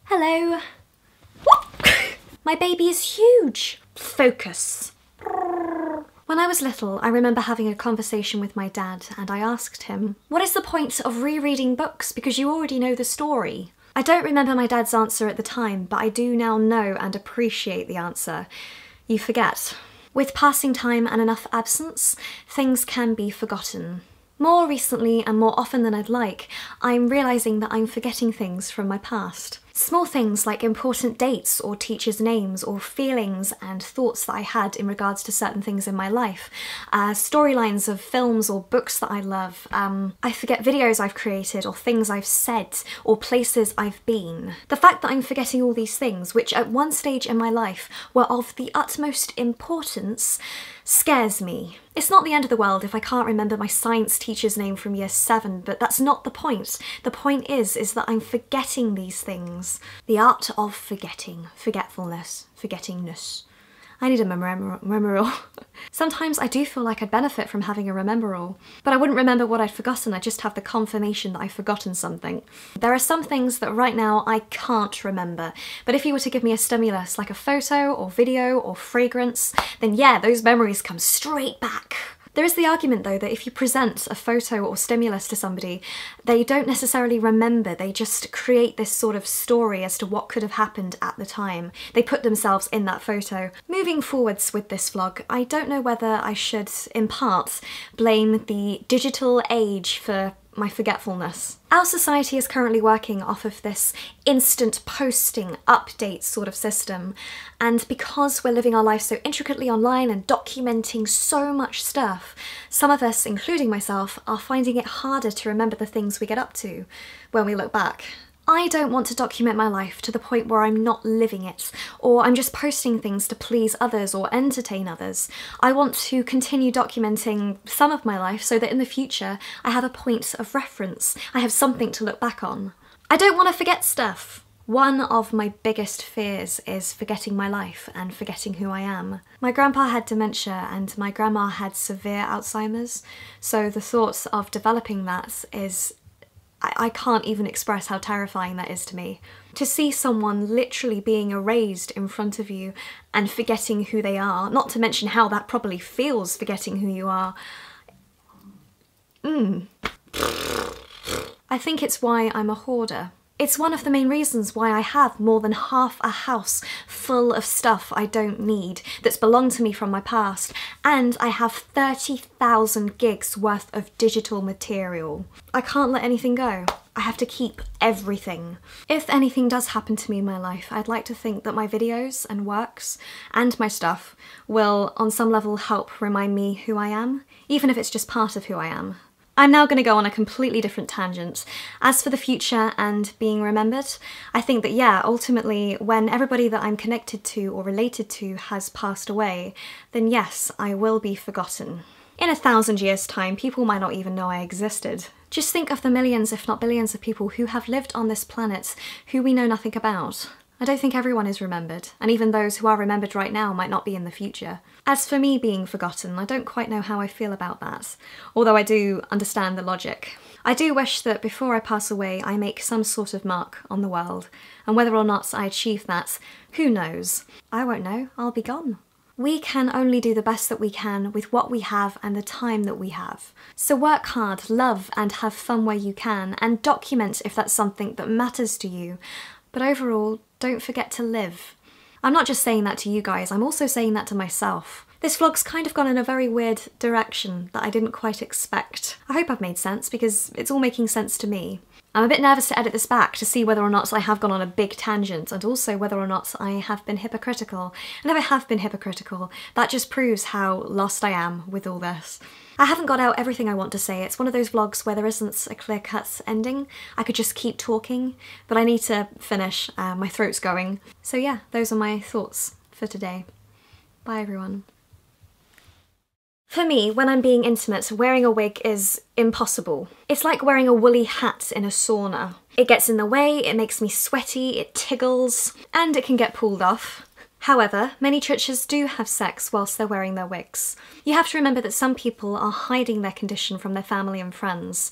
Hello. My baby is huge. Focus. When I was little, I remember having a conversation with my dad and I asked him, what is the point of rereading books because you already know the story? I don't remember my dad's answer at the time, but I do now know and appreciate the answer. You forget. With passing time and enough absence, things can be forgotten. More recently and more often than I'd like, I'm realising that I'm forgetting things from my past. Small things like important dates or teachers' names or feelings and thoughts that I had in regards to certain things in my life. Storylines of films or books that I love. I forget videos I've created or things I've said or places I've been. The fact that I'm forgetting all these things, which at one stage in my life were of the utmost importance, scares me. It's not the end of the world if I can't remember my science teacher's name from year 7, but that's not the point. The point is that I'm forgetting these things. The art of forgetting. Forgetfulness. Forgettingness. I need a remember-all. Sometimes I do feel like I'd benefit from having a remember-all, but I wouldn't remember what I'd forgotten, I'd just have the confirmation that I've forgotten something. There are some things that right now I can't remember, but if you were to give me a stimulus like a photo or video or fragrance, then yeah, those memories come straight back. There is the argument though that if you present a photo or stimulus to somebody, they don't necessarily remember, they just create this sort of story as to what could have happened at the time. They put themselves in that photo. Moving forwards with this vlog, I don't know whether I should, in part, blame the digital age for my forgetfulness. Our society is currently working off of this instant posting, update sort of system, and because we're living our life so intricately online and documenting so much stuff, some of us, including myself, are finding it harder to remember the things we get up to when we look back. I don't want to document my life to the point where I'm not living it, or I'm just posting things to please others or entertain others. I want to continue documenting some of my life so that in the future I have a point of reference. I have something to look back on. I don't want to forget stuff. One of my biggest fears is forgetting my life and forgetting who I am. My grandpa had dementia and my grandma had severe Alzheimer's, so the thought of developing that is I can't even express how terrifying that is to me. To see someone literally being erased in front of you and forgetting who they are, not to mention how that probably feels forgetting who you are. I think it's why I'm a hoarder. It's one of the main reasons why I have more than half a house full of stuff I don't need that's belonged to me from my past, and I have 30,000 gigs worth of digital material. I can't let anything go. I have to keep everything. If anything does happen to me in my life, I'd like to think that my videos and works and my stuff will on some level help remind me who I am, even if it's just part of who I am. I'm now going to go on a completely different tangent. As for the future and being remembered, I think that yeah, ultimately when everybody that I'm connected to or related to has passed away, then yes, I will be forgotten. In 1,000 years' time, people might not even know I existed. Just think of the millions, if not billions of people who have lived on this planet who we know nothing about. I don't think everyone is remembered, and even those who are remembered right now might not be in the future. As for me being forgotten, I don't quite know how I feel about that, although I do understand the logic. I do wish that before I pass away I make some sort of mark on the world, and whether or not I achieve that, who knows? I won't know, I'll be gone. We can only do the best that we can with what we have and the time that we have. So work hard, love and have fun where you can, and document if that's something that matters to you. But overall, don't forget to live. I'm not just saying that to you guys, I'm also saying that to myself. This vlog's kind of gone in a very weird direction that I didn't quite expect. I hope I've made sense because it's all making sense to me. I'm a bit nervous to edit this back to see whether or not I have gone on a big tangent and also whether or not I have been hypocritical. And if I have been hypocritical, that just proves how lost I am with all this. I haven't got out everything I want to say. It's one of those vlogs where there isn't a clear-cut ending. I could just keep talking, but I need to finish. My throat's going. So yeah, those are my thoughts for today. Bye everyone. For me, when I'm being intimate, wearing a wig is impossible. It's like wearing a woolly hat in a sauna. It gets in the way, it makes me sweaty, it tickles, and it can get pulled off. However, many churches do have sex whilst they're wearing their wigs. You have to remember that some people are hiding their condition from their family and friends.